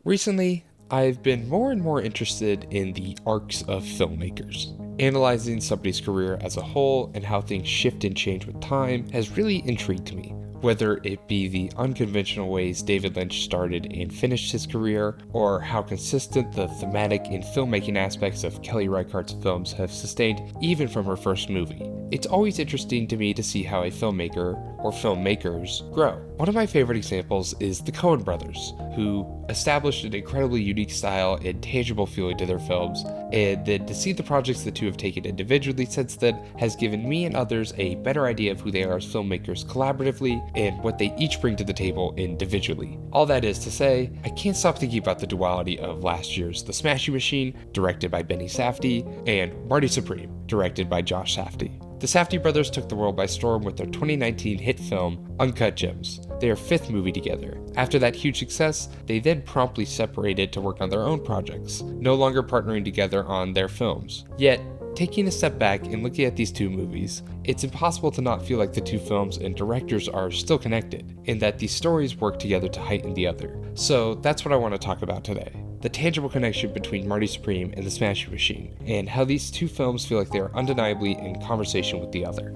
Recently, I've been more and more interested in the arcs of filmmakers. Analyzing somebody's career as a whole and how things shift and change with time has really intrigued me. Whether it be the unconventional ways David Lynch started and finished his career, or how consistent the thematic and filmmaking aspects of Kelly Reichardt's films have sustained even from her first movie. It's always interesting to me to see how a filmmaker, or filmmakers, grow. One of my favorite examples is the Coen brothers, who established an incredibly unique style and tangible feeling to their films, and then to see the projects the two have taken individually since then has given me and others a better idea of who they are as filmmakers collaboratively and what they each bring to the table individually. All that is to say, I can't stop thinking about the duality of last year's The Smashing Machine, directed by Benny Safdie, and Marty Supreme, directed by Josh Safdie. The Safdie brothers took the world by storm with their 2019 hit film, Uncut Gems, their fifth movie together. After that huge success, they then promptly separated to work on their own projects, no longer partnering together on their films. Yet, taking a step back and looking at these two movies, it's impossible to not feel like the two films and directors are still connected, and that these stories work together to heighten the other. So that's what I want to talk about today. The tangible connection between Marty Supreme and The Smashing Machine, and how these two films feel like they are undeniably in conversation with the other.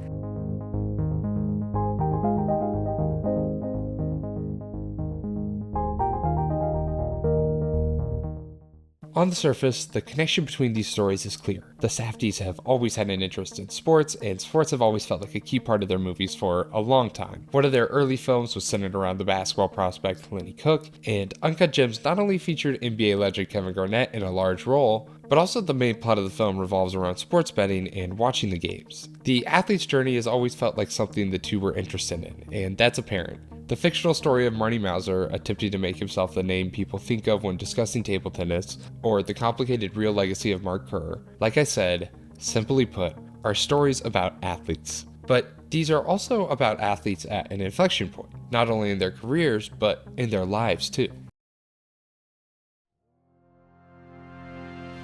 On the surface, the connection between these stories is clear. The Safdies have always had an interest in sports, and sports have always felt like a key part of their movies for a long time. One of their early films was centered around the basketball prospect Lenny Cook, and Uncut Gems not only featured NBA legend Kevin Garnett in a large role, but also the main plot of the film revolves around sports betting and watching the games. The athlete's journey has always felt like something the two were interested in, and that's apparent. The fictional story of Marty Mauser attempting to make himself the name people think of when discussing table tennis, or the complicated real legacy of Mark Kerr, like I said, simply put, are stories about athletes. But these are also about athletes at an inflection point, not only in their careers, but in their lives too.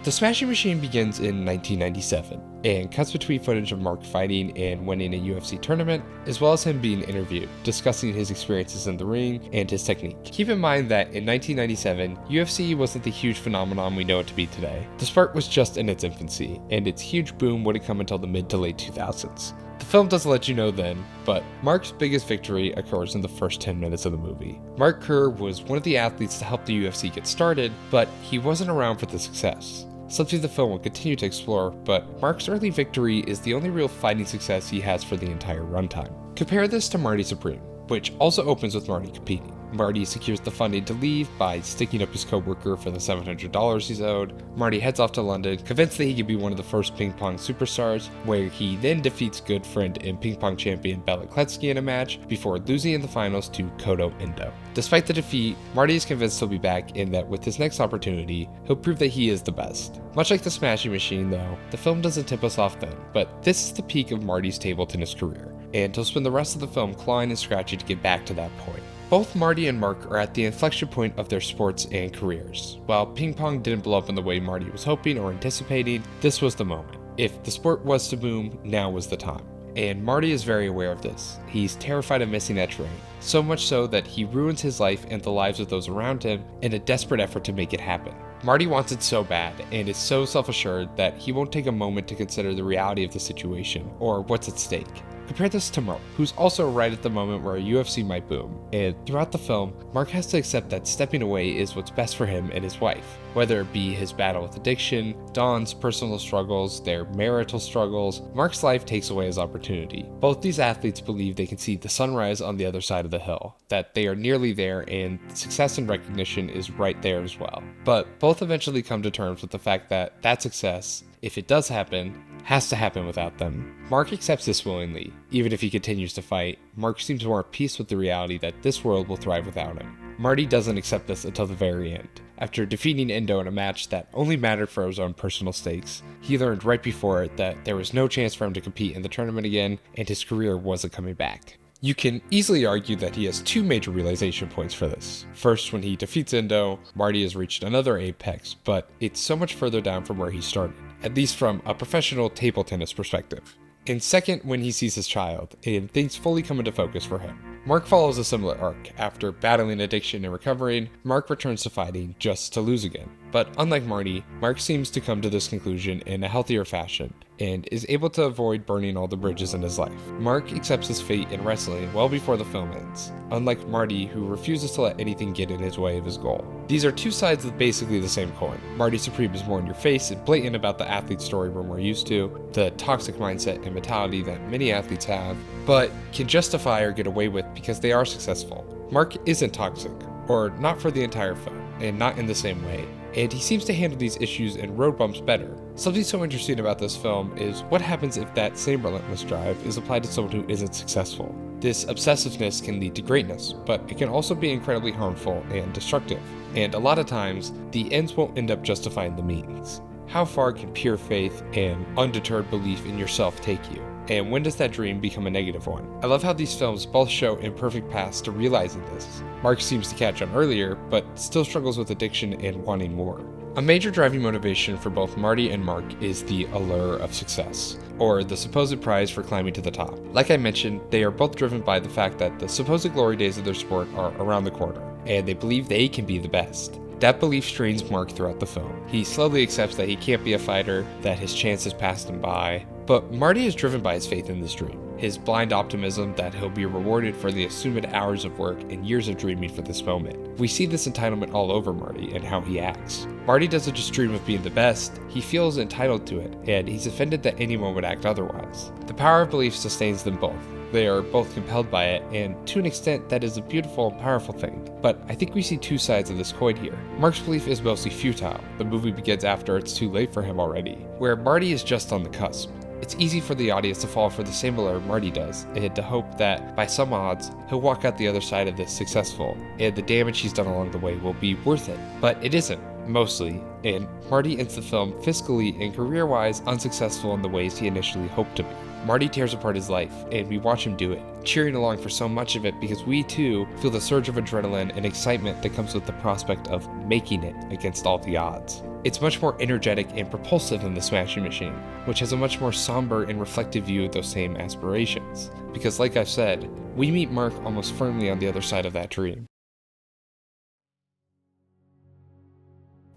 The Smashing Machine begins in 1997 and cuts between footage of Mark fighting and winning a UFC tournament, as well as him being interviewed, discussing his experiences in the ring and his technique. Keep in mind that in 1997, UFC wasn't the huge phenomenon we know it to be today. The sport was just in its infancy, and its huge boom wouldn't come until the mid to late 2000s. The film doesn't let you know then, but Mark's biggest victory occurs in the first 10 minutes of the movie. Mark Kerr was one of the athletes to help the UFC get started, but he wasn't around for the success. Something the film will continue to explore, but Mark's early victory is the only real fighting success he has for the entire runtime. Compare this to Marty Supreme, which also opens with Marty competing. Marty secures the funding to leave by sticking up his co-worker for the $700 he's owed. Marty heads off to London, convinced that he could be one of the first ping pong superstars, where he then defeats good friend and ping pong champion Bela Kletsky in a match, before losing in the finals to Koto Endo. Despite the defeat, Marty is convinced he'll be back and that with his next opportunity, he'll prove that he is the best. Much like The Smashing Machine though, the film doesn't tip us off then, but this is the peak of Marty's table tennis career, and he'll spend the rest of the film clawing and scratching to get back to that point. Both Marty and Mark are at the inflection point of their sports and careers. While ping pong didn't blow up in the way Marty was hoping or anticipating, this was the moment. If the sport was to boom, now was the time. And Marty is very aware of this. He's terrified of missing that train, so much so that he ruins his life and the lives of those around him in a desperate effort to make it happen. Marty wants it so bad and is so self-assured that he won't take a moment to consider the reality of the situation or what's at stake. Compare this to Mark, who's also right at the moment where UFC might boom, and throughout the film, Mark has to accept that stepping away is what's best for him and his wife. Whether it be his battle with addiction, Dawn's personal struggles, their marital struggles, Mark's life takes away his opportunity. Both these athletes believe they can see the sunrise on the other side of the hill, that they are nearly there and success and recognition is right there as well. But both eventually come to terms with the fact that that success, if it does happen, has to happen without them. Mark accepts this willingly. Even if he continues to fight, Mark seems more at peace with the reality that this world will thrive without him. Marty doesn't accept this until the very end. After defeating Endo in a match that only mattered for his own personal stakes, he learned right before it that there was no chance for him to compete in the tournament again, and his career wasn't coming back. You can easily argue that he has two major realization points for this. First, when he defeats Endo, Marty has reached another apex, but it's so much further down from where he started, at least from a professional table tennis perspective. And second, when he sees his child, and things fully come into focus for him. Mark follows a similar arc. After battling addiction and recovering, Mark returns to fighting just to lose again. But unlike Marty, Mark seems to come to this conclusion in a healthier fashion, and is able to avoid burning all the bridges in his life. Mark accepts his fate in wrestling well before the film ends, unlike Marty, who refuses to let anything get in his way of his goal. These are two sides of basically the same coin. Marty Supreme is more in your face and blatant about the athlete story we're more used to, the toxic mindset and mentality that many athletes have, but can justify or get away with because they are successful. Mark isn't toxic, or not for the entire film, and not in the same way, and he seems to handle these issues and road bumps better. Something so interesting about this film is what happens if that same relentless drive is applied to someone who isn't successful. This obsessiveness can lead to greatness, but it can also be incredibly harmful and destructive, and a lot of times, the ends won't end up justifying the means. How far can pure faith and undeterred belief in yourself take you? And when does that dream become a negative one? I love how these films both show imperfect paths to realizing this. Mark seems to catch on earlier, but still struggles with addiction and wanting more. A major driving motivation for both Marty and Mark is the allure of success, or the supposed prize for climbing to the top. Like I mentioned, they are both driven by the fact that the supposed glory days of their sport are around the corner, and they believe they can be the best. That belief strains Mark throughout the film. He slowly accepts that he can't be a fighter, that his chances passed him by, but Marty is driven by his faith in this dream, his blind optimism that he'll be rewarded for the assumed hours of work and years of dreaming for this moment. We see this entitlement all over Marty and how he acts. Marty doesn't just dream of being the best, he feels entitled to it, and he's offended that anyone would act otherwise. The power of belief sustains them both. They are both compelled by it, and to an extent that is a beautiful and powerful thing. But I think we see two sides of this coin here. Mark's belief is mostly futile. The movie begins after it's too late for him already, where Marty is just on the cusp. It's easy for the audience to fall for the same allure Marty does, and to hope that, by some odds, he'll walk out the other side of this successful, and the damage he's done along the way will be worth it. But it isn't, mostly, and Marty ends the film fiscally and career-wise unsuccessful in the ways he initially hoped to be. Marty tears apart his life, and we watch him do it, cheering along for so much of it because we too feel the surge of adrenaline and excitement that comes with the prospect of making it against all the odds. It's much more energetic and propulsive than the Smashing Machine, which has a much more somber and reflective view of those same aspirations. Because like I've said, we meet Mark almost firmly on the other side of that dream.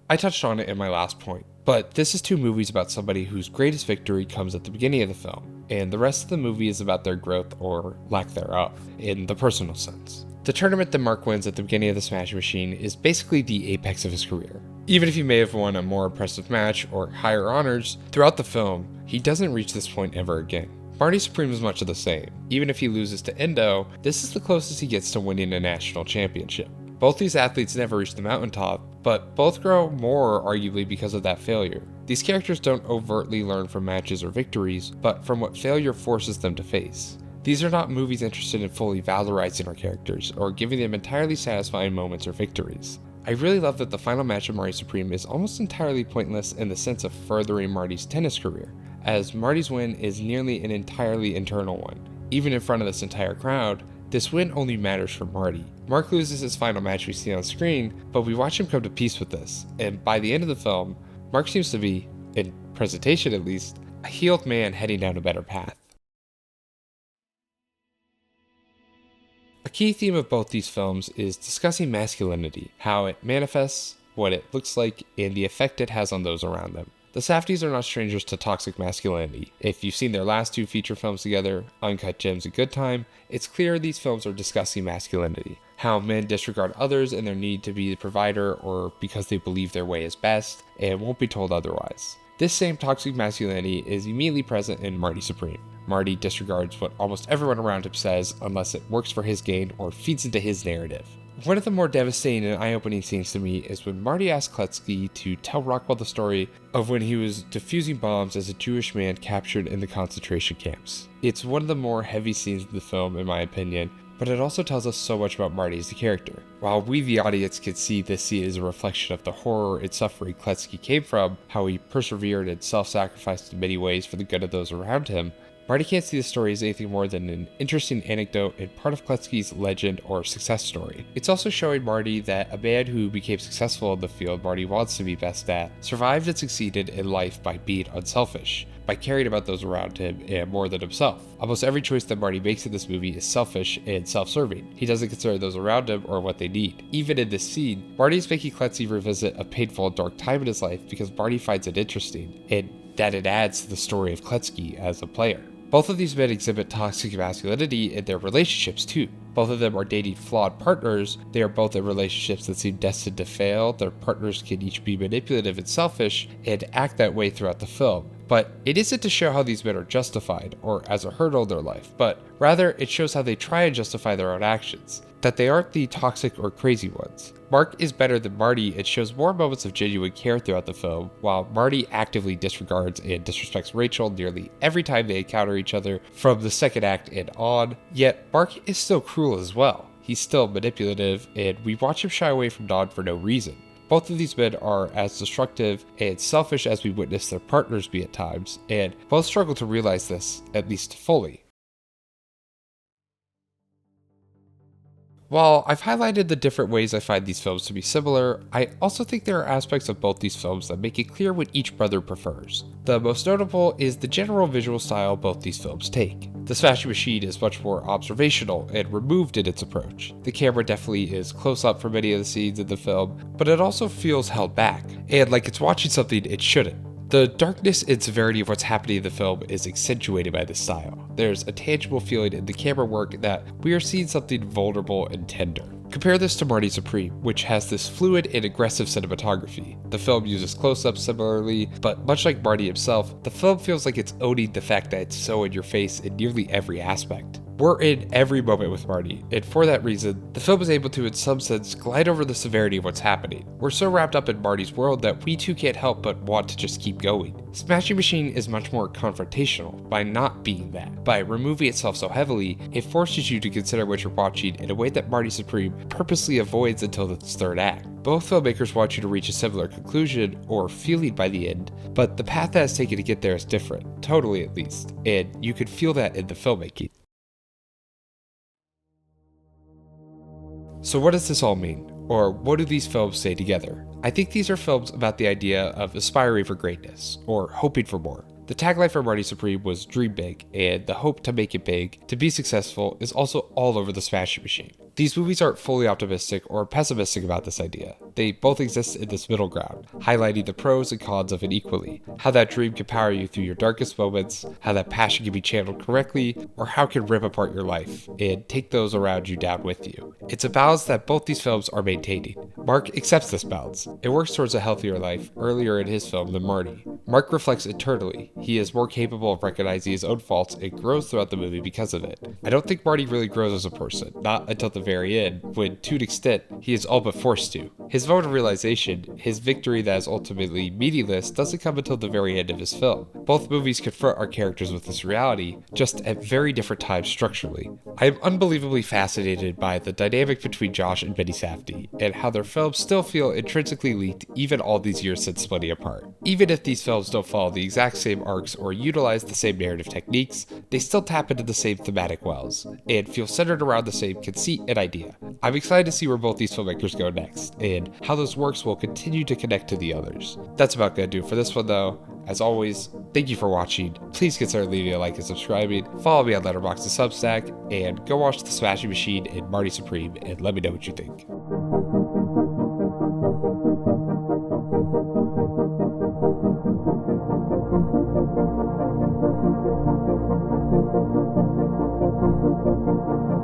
I touched on it in my last point, but this is two movies about somebody whose greatest victory comes at the beginning of the film, and the rest of the movie is about their growth or lack thereof, in the personal sense. The tournament that Mark wins at the beginning of the Smashing Machine is basically the apex of his career. Even if he may have won a more impressive match or higher honors, throughout the film, he doesn't reach this point ever again. Marty Supreme is much of the same. Even if he loses to Endo, this is the closest he gets to winning a national championship. Both these athletes never reach the mountaintop, but both grow more arguably because of that failure. These characters don't overtly learn from matches or victories, but from what failure forces them to face. These are not movies interested in fully valorizing our characters, or giving them entirely satisfying moments or victories. I really love that the final match of Marty Supreme is almost entirely pointless in the sense of furthering Marty's tennis career, as Marty's win is nearly an entirely internal one. Even in front of this entire crowd, this win only matters for Marty. Mark loses his final match we see on screen, but we watch him come to peace with this, and by the end of the film, Mark seems to be, in presentation at least, a healed man heading down a better path. A key theme of both these films is discussing masculinity, how it manifests, what it looks like, and the effect it has on those around them. The Safdies are not strangers to toxic masculinity. If you've seen their last two feature films together, Uncut Gems and Good Time, it's clear these films are discussing masculinity. How men disregard others and their need to be the provider or because they believe their way is best and won't be told otherwise. This same toxic masculinity is immediately present in Marty Supreme. Marty disregards what almost everyone around him says unless it works for his gain or feeds into his narrative. One of the more devastating and eye-opening scenes to me is when Marty asks Kletsky to tell Rockwell the story of when he was defusing bombs as a Jewish man captured in the concentration camps. It's one of the more heavy scenes of the film in my opinion, but it also tells us so much about Marty as a character. While we the audience could see this scene as a reflection of the horror and suffering Kletsky came from, how he persevered and self-sacrificed in many ways for the good of those around him, Marty can't see the story as anything more than an interesting anecdote and part of Kletsky's legend or success story. It's also showing Marty that a man who became successful in the field Marty wants to be best at survived and succeeded in life by being unselfish, by caring about those around him and more than himself. Almost every choice that Marty makes in this movie is selfish and self-serving. He doesn't consider those around him or what they need. Even in this scene, Marty is making Kletsky revisit a painful and dark time in his life because Marty finds it interesting, and that it adds to the story of Kletsky as a player. Both of these men exhibit toxic masculinity in their relationships too. Both of them are dating flawed partners. They are both in relationships that seem destined to fail. Their partners can each be manipulative and selfish and act that way throughout the film. But it isn't to show how these men are justified or as a hurdle in their life, but rather it shows how they try and justify their own actions, that they aren't the toxic or crazy ones. Mark is better than Marty and shows more moments of genuine care throughout the film, while Marty actively disregards and disrespects Rachel nearly every time they encounter each other from the second act and on. Yet Mark is still cruel as well. He's still manipulative, and we watch him shy away from Dawn for no reason. Both of these men are as destructive and selfish as we witness their partners be at times, and both struggle to realize this, at least fully. While I've highlighted the different ways I find these films to be similar, I also think there are aspects of both these films that make it clear what each brother prefers. The most notable is the general visual style both these films take. The Safdie machine is much more observational and removed in its approach. The camera definitely is close up for many of the scenes in the film, but it also feels held back, and like it's watching something it shouldn't. The darkness and severity of what's happening in the film is accentuated by this style. There's a tangible feeling in the camera work that we are seeing something vulnerable and tender. Compare this to Marty Supreme, which has this fluid and aggressive cinematography. The film uses close-ups similarly, but much like Marty himself, the film feels like it's owning the fact that it's so in your face in nearly every aspect. We're in every moment with Marty, and for that reason, the film is able to, in some sense, glide over the severity of what's happening. We're so wrapped up in Marty's world that we too can't help but want to just keep going. Smashing Machine is much more confrontational by not being that. By removing itself so heavily, it forces you to consider what you're watching in a way that Marty Supreme purposely avoids until its third act. Both filmmakers want you to reach a similar conclusion or feeling by the end, but the path that it's taken to get there is different, totally at least, and you could feel that in the filmmaking. So what does this all mean? Or what do these films say together? I think these are films about the idea of aspiring for greatness, or hoping for more. The tagline for Marty Supreme was dream big, and the hope to make it big, to be successful, is also all over the Smashing Machine. These movies aren't fully optimistic or pessimistic about this idea. They both exist in this middle ground, highlighting the pros and cons of it equally. How that dream can power you through your darkest moments, how that passion can be channeled correctly, or how it can rip apart your life and take those around you down with you. It's a balance that both these films are maintaining. Mark accepts this balance. It works towards a healthier life earlier in his film than Marty. Mark reflects internally. He is more capable of recognizing his own faults and grows throughout the movie because of it. I don't think Marty really grows as a person, not until the very end, when, to an extent, he is all but forced to. His moment of realization, his victory that is ultimately meaningless, doesn't come until the very end of his film. Both movies confront our characters with this reality, just at very different times structurally. I am unbelievably fascinated by the dynamic between Josh and Betty Safdie, and how their films still feel intrinsically linked even all these years since splitting apart. Even if these films don't follow the exact same arcs or utilize the same narrative techniques, they still tap into the same thematic wells, and feel centered around the same conceit and idea. I'm excited to see where both these filmmakers go next, and how those works will continue to connect to the others. That's about gonna do it for this one though. As always, thank you for watching. Please consider leaving a like and subscribing. Follow me on Letterboxd and Substack, and go watch The Smashing Machine and Marty Supreme and let me know what you think.